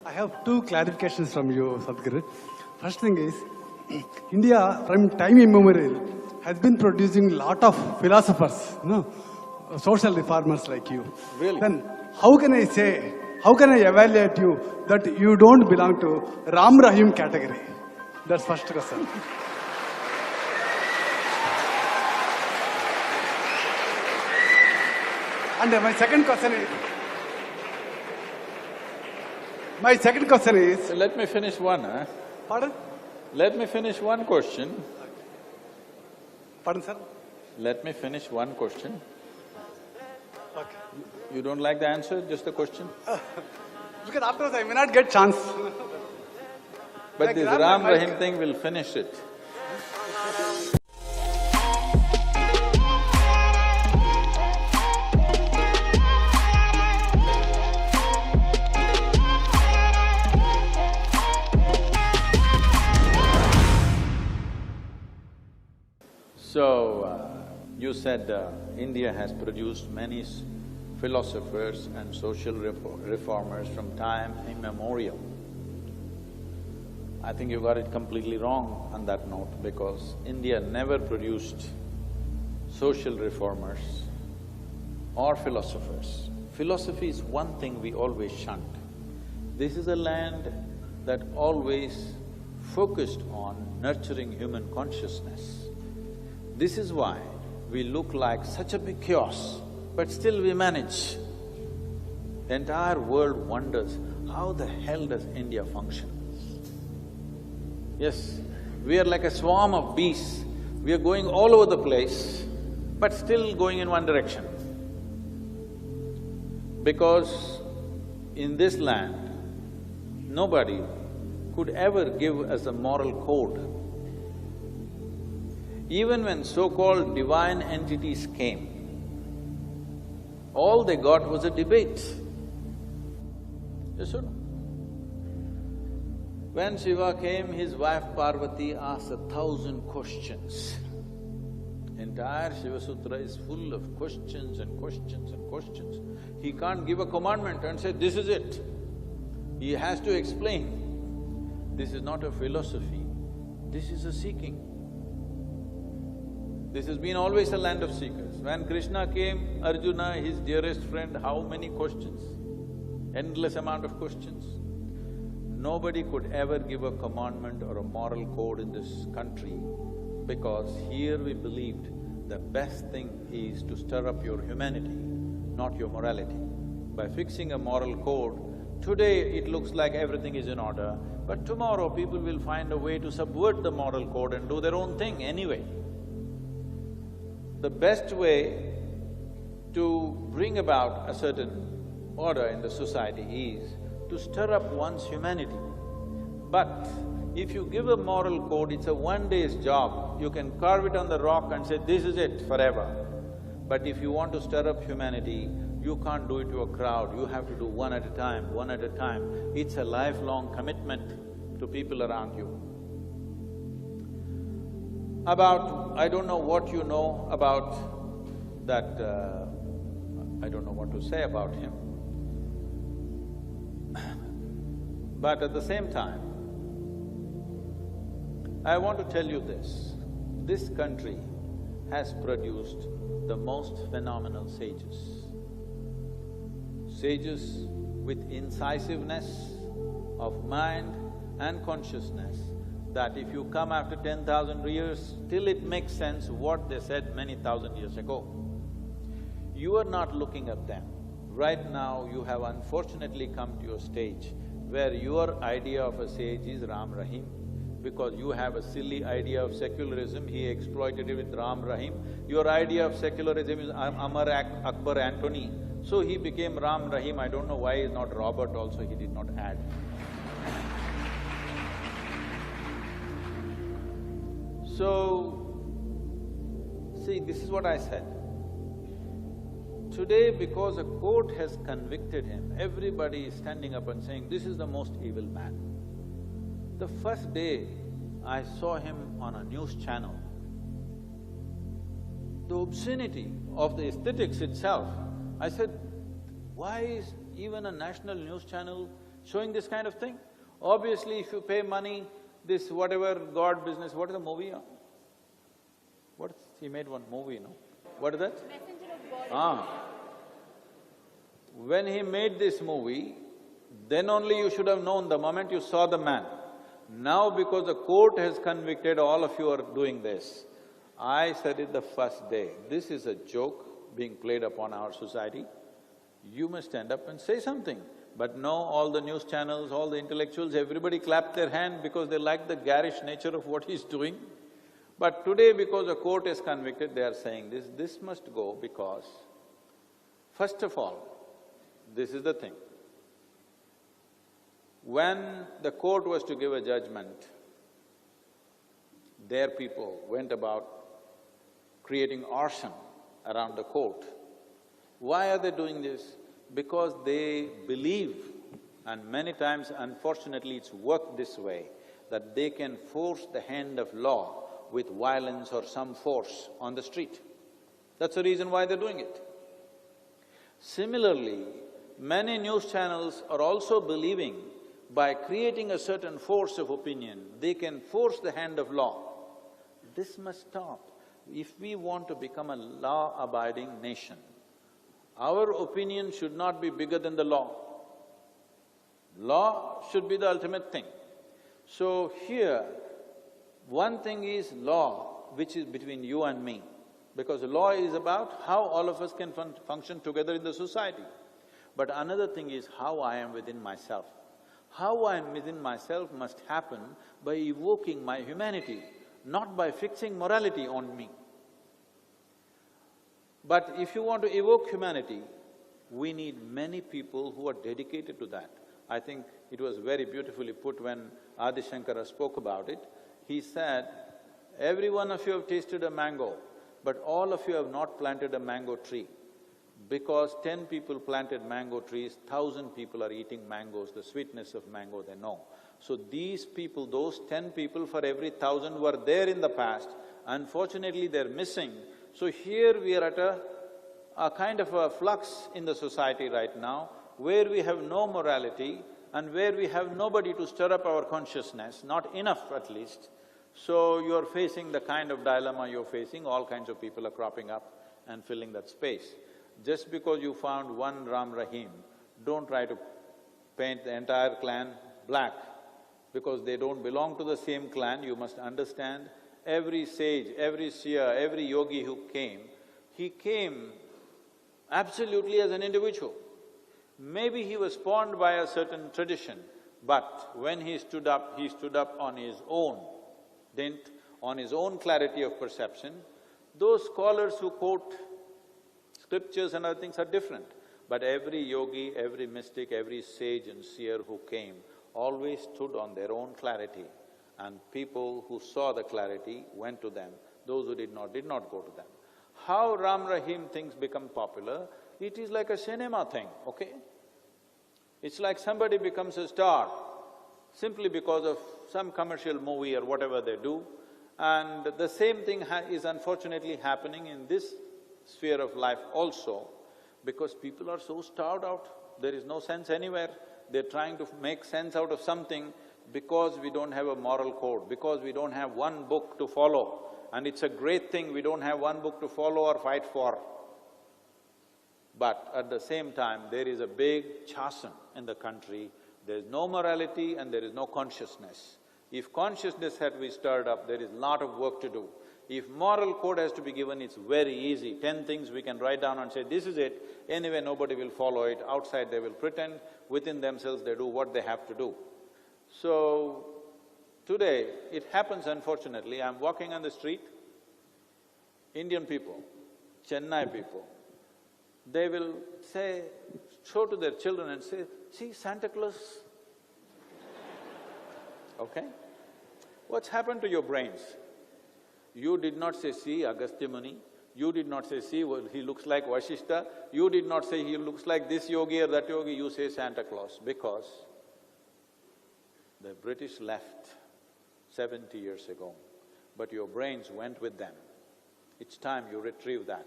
I have two clarifications from you, Sadhguru. First thing is, India from time immemorial has been producing lot of philosophers, social reformers like you. Really? Then how can I evaluate you that you don't belong to Ram Rahim category? That's first question. And my second question is, So let me finish one, pardon? Let me finish one question. Pardon, sir? Let me finish one question. Okay. You don't like the answer, just the question? Because afterwards I may not get chance. But Like this Ram Ram Rahim Rahim thing will finish it. So, you said India has produced many philosophers and social reformers from time immemorial. I think you got it completely wrong on that note, because India never produced social reformers or philosophers. Philosophy is one thing we always shunned. This is a land that always focused on nurturing human consciousness. This is why we look like such a big chaos, but still we manage. The entire world wonders, how the hell does India function? Yes, we are like a swarm of bees. We are going all over the place, but still going in one direction. Because in this land, nobody could ever give us a moral code. Even when so-called divine entities came, all they got was a debate. Yes or no? When Shiva came, his wife Parvati asked 1,000 questions. Entire Shiva Sutra is full of questions and questions and questions. He can't give a commandment and say, this is it. He has to explain. This is not a philosophy, this is a seeking. This has been always a land of seekers. When Krishna came, Arjuna, his dearest friend, how many questions? Endless amount of questions. Nobody could ever give a commandment or a moral code in this country, because here we believed the best thing is to stir up your humanity, not your morality. By fixing a moral code, today it looks like everything is in order, but tomorrow people will find a way to subvert the moral code and do their own thing anyway. The best way to bring about a certain order in the society is to stir up one's humanity. But if you give a moral code, it's a one-day's job. You can carve it on the rock and say, this is it forever. But if you want to stir up humanity, you can't do it to a crowd, you have to do one at a time, one at a time. It's a lifelong commitment to people around you. I don't know what you know about that, I don't know what to say about him. But at the same time, I want to tell you this country has produced the most phenomenal sages. Sages with incisiveness of mind and consciousness, that if you come after 10,000 years, still it makes sense what they said many thousand years ago. You are not looking at them. Right now, you have unfortunately come to a stage where your idea of a sage is Ram Rahim, because you have a silly idea of secularism, he exploited it with Ram Rahim. Your idea of secularism is Amar Akbar Antony, so he became Ram Rahim. I don't know why he's not Robert also, he did not add. So, see, this is what I said. Today, because a court has convicted him, everybody is standing up and saying, this is the most evil man. The first day I saw him on a news channel, the obscenity of the aesthetics itself, I said, why is even a national news channel showing this kind of thing? Obviously, if you pay money, this whatever God business, what is the movie? He made one movie, no? What is that? Messenger of God. Ah. When he made this movie, then only you should have known the moment you saw the man. Now because the court has convicted, all of you are doing this. I said it the first day, this is a joke being played upon our society. You must stand up and say something. But no, all the news channels, all the intellectuals, everybody clapped their hand because they like the garish nature of what he's doing. But today, because the court is convicted, they are saying this must go because, first of all, this is the thing. When the court was to give a judgment, their people went about creating arson around the court. Why are they doing this? Because they believe, and many times unfortunately it's worked this way, that they can force the hand of law with violence or some force on the street. That's the reason why they're doing it. Similarly, many news channels are also believing by creating a certain force of opinion, they can force the hand of law. This must stop. If we want to become a law-abiding nation, our opinion should not be bigger than the law. Law should be the ultimate thing. So here, one thing is law, which is between you and me, because law is about how all of us can function together in the society. But another thing is how I am within myself. How I am within myself must happen by evoking my humanity, not by fixing morality on me. But if you want to evoke humanity, we need many people who are dedicated to that. I think it was very beautifully put when Adi Shankara spoke about it. He said, every one of you have tasted a mango, but all of you have not planted a mango tree. Because 10 people planted mango trees, 1,000 people are eating mangoes, the sweetness of mango they know. So these people, those 10 people for every 1,000 were there in the past, unfortunately they're missing. So here we are at a kind of a flux in the society right now, where we have no morality and where we have nobody to stir up our consciousness, not enough at least. So you're facing the kind of dilemma you're facing, all kinds of people are cropping up and filling that space. Just because you found one Ram Rahim, don't try to paint the entire clan black, because they don't belong to the same clan. You must understand, every sage, every seer, every yogi who came, he came absolutely as an individual. Maybe he was spawned by a certain tradition, but when he stood up on his own dint, on his own clarity of perception. Those scholars who quote scriptures and other things are different, but every yogi, every mystic, every sage and seer who came always stood on their own clarity, and people who saw the clarity went to them, those who did not go to them. How Ram Rahim things become popular, it is like a cinema thing, okay? It's like somebody becomes a star simply because of some commercial movie or whatever they do, and the same thing is unfortunately happening in this sphere of life also, because people are so starved out, there is no sense anywhere. They're trying to make sense out of something because we don't have a moral code, because we don't have one book to follow. And it's a great thing we don't have one book to follow or fight for. But at the same time, there is a big chasm in the country. There is no morality and there is no consciousness. If consciousness had to be stirred up, there is a lot of work to do. If moral code has to be given, it's very easy. 10 things we can write down and say, this is it. Anyway, nobody will follow it. Outside they will pretend, within themselves they do what they have to do. So, today, it happens unfortunately, I'm walking on the street, Indian people, Chennai people, they will say, show to their children and say, see Santa Claus. Okay? What's happened to your brains? You did not say, see Agastya Muni, you did not say, see, well, he looks like Vashishta, you did not say he looks like this yogi or that yogi, you say Santa Claus, because the British left 70 years ago, but your brains went with them. It's time you retrieve that.